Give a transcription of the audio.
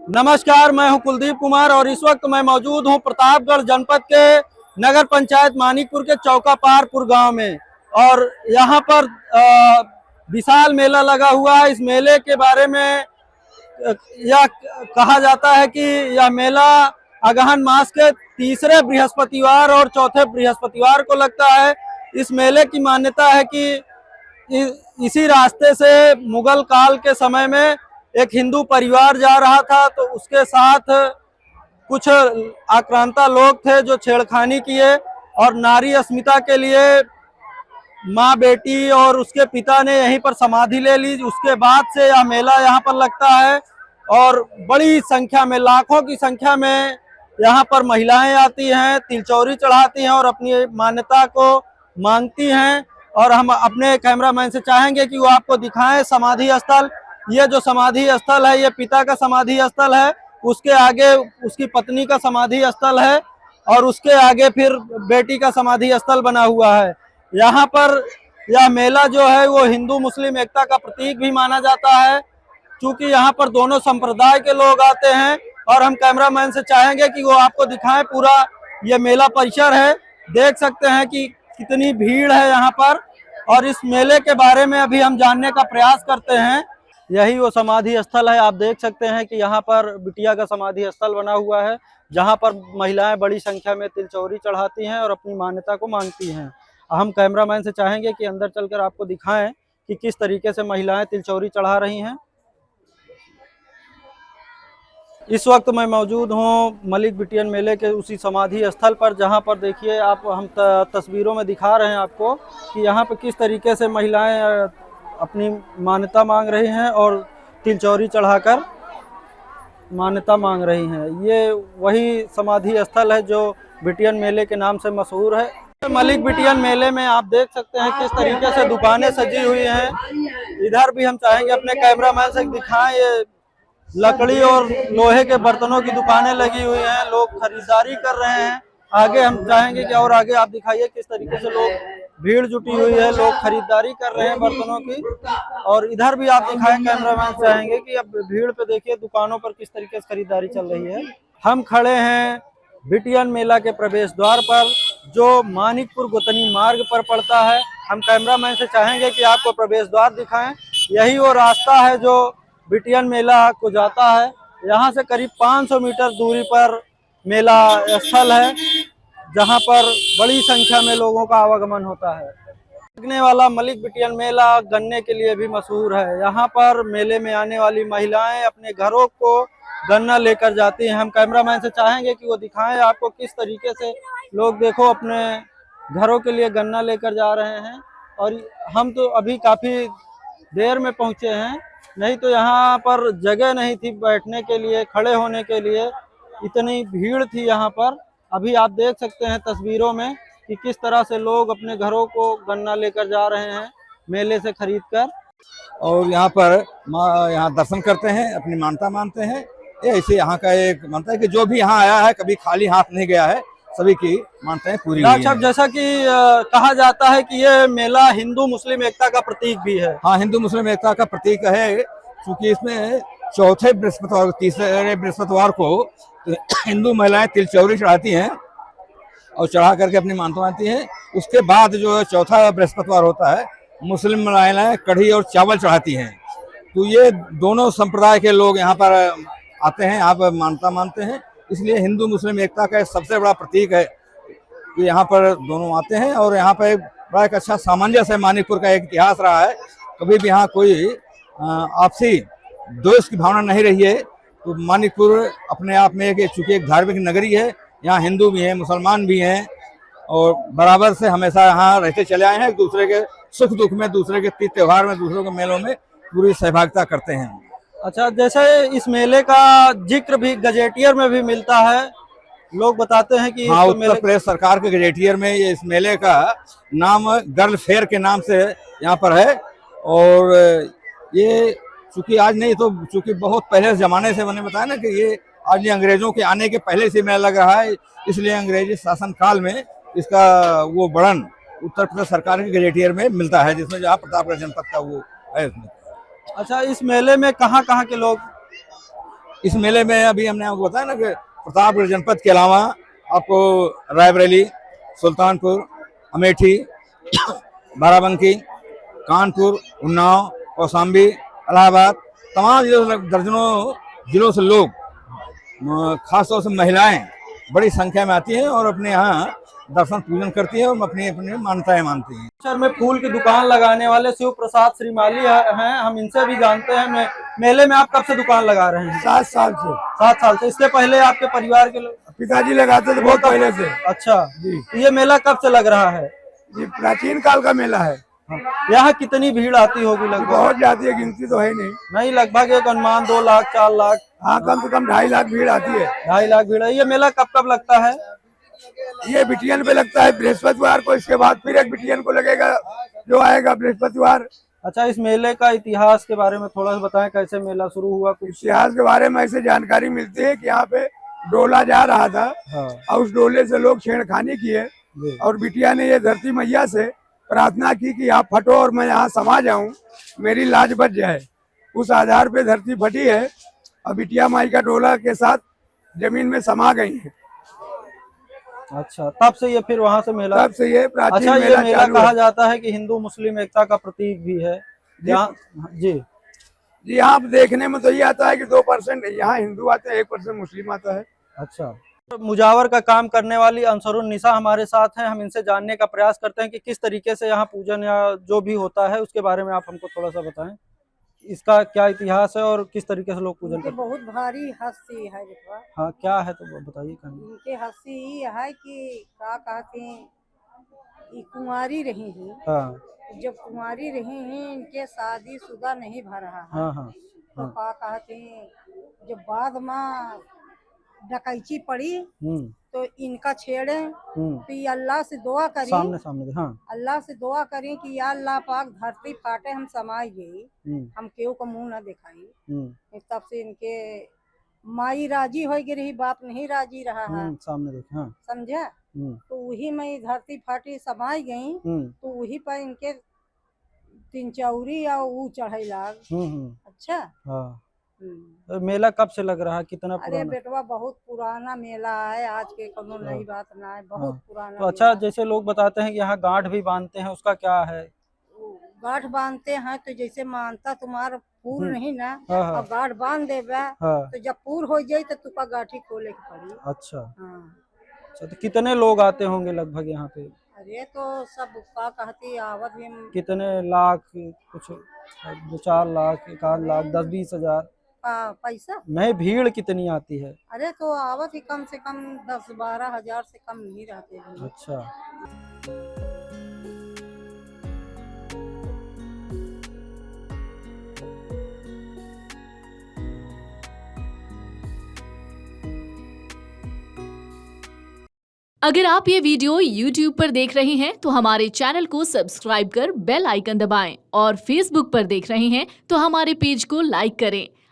नमस्कार, मैं हूं कुलदीप कुमार और इस वक्त मैं मौजूद हूं प्रतापगढ़ जनपद के नगर पंचायत मानिकपुर के चौकापारपुर गांव में। और यहां पर विशाल मेला लगा हुआ है। इस मेले के बारे में यह कहा जाता है कि यह मेला अगहन मास के तीसरे बृहस्पतिवार और चौथे बृहस्पतिवार को लगता है। इस मेले की मान्यता है कि इसी रास्ते से मुगल काल के समय में एक हिंदू परिवार जा रहा था, तो उसके साथ कुछ आक्रांता लोग थे जो छेड़खानी किए और नारी अस्मिता के लिए माँ बेटी और उसके पिता ने यहीं पर समाधि ले ली। उसके बाद से यह मेला यहाँ पर लगता है और बड़ी संख्या में, लाखों की संख्या में यहाँ पर महिलाएं आती हैं, तिलचौरी चढ़ाती हैं और अपनी मान्यता को मांगती हैं। और हम अपने कैमरामैन से चाहेंगे कि वो आपको दिखाएं समाधि स्थल। ये जो समाधि स्थल है, ये पिता का समाधि स्थल है, उसके आगे उसकी पत्नी का समाधि स्थल है और उसके आगे फिर बेटी का समाधि स्थल बना हुआ है। यहाँ पर यह मेला जो है वो हिंदू मुस्लिम एकता का प्रतीक भी माना जाता है, क्योंकि यहाँ पर दोनों संप्रदाय के लोग आते हैं। और हम कैमरामैन से चाहेंगे कि वो आपको दिखाएं पूरा ये मेला परिसर है। देख सकते हैं कि कितनी भीड़ है यहाँ पर और इस मेले के बारे में अभी हम जानने का प्रयास करते हैं। यही वो समाधि स्थल है। आप देख सकते हैं कि यहाँ पर बिटिया का समाधि स्थल बना हुआ है, जहाँ पर महिलाएं बड़ी संख्या में तिलचौरी चढ़ाती हैं और अपनी मान्यता को मांगती हैं। हम कैमरामैन से चाहेंगे कि अंदर चलकर आपको दिखाएं कि किस तरीके से महिलाएं तिलचौरी चढ़ा रही हैं। इस वक्त मैं मौजूद हूं मलिक बिटियन मेले के उसी समाधि स्थल पर, जहां पर देखिए आप, हम तस्वीरों में दिखा रहे हैं आपको कि यहाँ पर किस तरीके से महिलाएं अपनी मान्यता मांग रही हैं और तिलचौरी चढ़ाकर मान्यता मांग रही हैं। ये वही समाधि स्थल है जो बिटियन मेले के नाम से मशहूर है। मलिक बिटियन मेले में आप देख सकते हैं किस तरीके से दुकानें सजी हुई हैं। इधर भी हम चाहेंगे अपने कैमरामैन से दिखाएं, ये लकड़ी और लोहे के बर्तनों की दुकानें लगी हुई हैं, लोग खरीदारी कर रहे हैं। आगे हम चाहेंगे कि और आगे आप दिखाइए किस तरीके से लोग भीड़ जुटी हुई है, लोग खरीदारी कर रहे हैं बर्तनों की। और इधर भी आप दिखाएं, कैमरामैन चाहेंगे कि अब भीड़ पे देखिए दुकानों पर किस तरीके से खरीदारी चल रही है। हम खड़े हैं बिटियन मेला के प्रवेश द्वार पर, जो मानिकपुर गोतनी मार्ग पर पड़ता है। हम कैमरामैन से चाहेंगे कि आपको प्रवेश द्वार दिखाएं। यही वो रास्ता है जो बिटियन मेला को जाता है। यहाँ से करीब 500 मीटर दूरी पर मेला स्थल है, जहाँ पर बड़ी संख्या में लोगों का आवागमन होता है। लगने वाला मलिक बिटियन मेला गन्ने के लिए भी मशहूर है। यहाँ पर मेले में आने वाली महिलाएं अपने घरों को गन्ना लेकर जाती हैं। हम कैमरामैन से चाहेंगे कि वो दिखाएं आपको किस तरीके से लोग, देखो, अपने घरों के लिए गन्ना लेकर जा रहे हैं। और हम तो अभी काफ़ी देर में पहुँचे हैं, नहीं तो यहाँ पर जगह नहीं थी बैठने के लिए, खड़े होने के लिए, इतनी भीड़ थी यहाँ पर। अभी आप देख सकते हैं तस्वीरों में कि किस तरह से लोग अपने घरों को गन्ना लेकर जा रहे हैं मेले से खरीदकर, और यहाँ पर यहाँ दर्शन करते हैं, अपनी मान्यता मानते हैं। ये ऐसे यहाँ का एक मानता है कि जो भी यहाँ आया है कभी खाली हाथ नहीं गया है, सभी की मान्यताएं पूरी हुई हैं। जैसा कि कहा जाता है कि ये मेला हिंदू मुस्लिम एकता का प्रतीक भी है। हाँ, हिंदू मुस्लिम एकता का प्रतीक है, क्योंकि इसमें चौथे बृहस्पतिवार, तीसरे बृहस्पतिवार को हिंदू महिलाएं तिलचौरी चढ़ाती हैं और चढ़ा करके अपनी मान्यता मानती हैं। उसके बाद जो चौथा बृहस्पतिवार होता है, मुस्लिम महिलाएं कढ़ी और चावल चढ़ाती हैं। तो ये दोनों संप्रदाय के लोग यहाँ पर आते हैं, यहाँ पर मान्यता मानते हैं। इसलिए हिंदू मुस्लिम एकता का सबसे बड़ा प्रतीक है कि यहाँ पर दोनों आते हैं। और यहाँ पर बड़ा एक अच्छा सामंजस्य है। मानिकपुर का एक इतिहास रहा है, कभी भी यहाँ कोई आपसी द्वेष की भावना नहीं रही है। तो मानिकपुर अपने आप में चूंकि एक धार्मिक नगरी है, यहाँ हिंदू भी हैं, मुसलमान भी हैं और बराबर से हमेशा यहाँ रहते चले आए हैं। दूसरे के सुख दुख में, दूसरे के तीज त्योहार में, दूसरों के मेलों में पूरी सहभागिता करते हैं। अच्छा, जैसे इस मेले का जिक्र भी गजेटियर में भी मिलता है, लोग बताते हैं कि हाँ, उत्तर प्रदेश सरकार के गजेटियर में ये इस मेले का नाम गर्ल फेयर के नाम से यहाँ पर है। और ये चूंकि आज नहीं, तो चूंकि बहुत पहले जमाने से मैंने बताया ना कि ये आज ये अंग्रेजों के आने के पहले से मेला लग रहा है, इसलिए अंग्रेजी शासन काल में इसका वो वर्णन उत्तर प्रदेश सरकार के गजेटियर में मिलता है, जिसमें जहाँ प्रतापगढ़ जनपद का वो है उसमें। अच्छा, इस मेले में कहाँ कहाँ के लोग इस मेले में अभी हमने आपको बताया ना कि प्रतापगढ़ जनपद के अलावा आपको रायबरेली, सुल्तानपुर, अमेठी, बाराबंकी, कानपुर, उन्नाव, कौशाम्बी, इलाहाबाद, तमाम जिलों से दर्जनों जिलों से लोग, खासतौर से महिलाएं बड़ी संख्या में आती हैं और अपने यहाँ दर्शन पूजन करती हैं और अपनी अपनी मान्यताएं मानती हैं। सर में फूल की दुकान लगाने वाले शिव प्रसाद श्रीमाली हैं, हम इनसे भी जानते हैं। मेले में आप कब से दुकान लगा रहे हैं? 7 साल से। 7 साल से। इसके पहले आपके परिवार के लोग? पिताजी लगाते थे बहुत पहले से। अच्छा जी। तो ये मेला कब से लग रहा है? ये प्राचीन काल का मेला है। यहाँ कितनी भीड़ आती होगी लगभग? बहुत जाती है, गिनती तो है नहीं। लगभग एक अनुमान 2 लाख 4 लाख? हाँ, कम से कम 2.5 लाख भीड़ आती है। 2.5 लाख भीड़ है। ये मेला कब कब लगता है? ये बिटियन पे लगता है बृहस्पतिवार को, इसके बाद फिर एक बिटियन को लगेगा जो आएगा बृहस्पतिवार। अच्छा, इस मेले का इतिहास के बारे में थोड़ा सा बताएं, कैसे मेला शुरू हुआ? कुछ इतिहास के बारे में ऐसे जानकारी मिलती है कि यहाँ पे डोला जा रहा था। हाँ। और उस डोले से लोग छेड़खानी किए और बिटिया ने ये धरती मैया से प्रार्थना की कि आप फटो और मैं यहाँ समा जाऊं, मेरी लाज बच जाए। उस आधार पे धरती फटी है और बिटिया माई का डोला के साथ जमीन में समा गई है। अच्छा, तब से ये फिर वहाँ से मेला? तब से ये प्राचीन अच्छा, ये मेला चालू कहा है। जाता है कि हिंदू मुस्लिम एकता का प्रतीक भी है जी। जी, यहाँ देखने में तो ये आता है कि 2% यहाँ हिंदू आते हैं, 1% मुस्लिम आता है। अच्छा, मुजावर का काम करने वाली अंसरुन निसा हमारे साथ हैं। हम इनसे जानने का प्रयास करते हैं कि किस तरीके से यहाँ पूजन या जो भी होता है उसके बारे में आप हमको थोड़ा सा बताएं। इसका क्या इतिहास है और किस तरीके से लोग पूजन करते हैं? बहुत भारी हस्ती है बेटवा। हाँ, क्या है तो बताइए। इनके हस्ती ये है कि क्या कहते हैं, ये कुंवारी रही हैं। हाँ। जब कुंवारी रही हैं, इनके शादीशुदा नहीं भर रहा है। हाँ हाँ। तो क्या कहते हैं, जब बाद में डकैची पड़ी तो इनका छेड़े, तो ये अल्लाह से दुआ करी, सामने हाँ। अल्लाह से दुआ करी कि या अल्लाह पाक धरती फाटे हम समाई गई, हम केहू का मुंह न दिखाई। तब से इनके माई राजी हो गई रही, बाप नहीं राजी रहा है। सामने देख, हाँ। समझा? तो वही में धरती फाटी समाई गई, तो वही पर इनके 3 चौरी या वो चढ़े लाग। अच्छा। हाँ। तो मेला कब से लग रहा है, कितना पुराना? अरे बेटवा बहुत पुराना मेला है, आज के कोनो नई बात ना है, बहुत पुराना। तो अच्छा, जैसे लोग बताते हैं कि यहाँ गांठ भी बांधते हैं, उसका क्या है? गांठ बांधते हैं तो जैसे मानता तुम्हारा पूर नहीं ना, और गांठ बांध देवे तो जब पूर हो जाये तो तुका गांठी खोले के पड़ी। अच्छा। अच्छा, तो कितने लोग आते होंगे लगभग यहाँ पे? अरे तो सब का कहती आवत भी कितने लाख, कुछ 2-4 लाख, 1-8 लाख, 10-20 हजार पैसा नहीं, भीड़ कितनी आती है? अरे तो आवत ही कम से कम 10-12 हजार से कम नहीं रहते। अच्छा। अगर आप ये वीडियो YouTube पर देख रहे हैं तो हमारे चैनल को सब्सक्राइब कर बेल आइकन दबाएं और Facebook पर देख रहे हैं तो हमारे पेज को लाइक करें।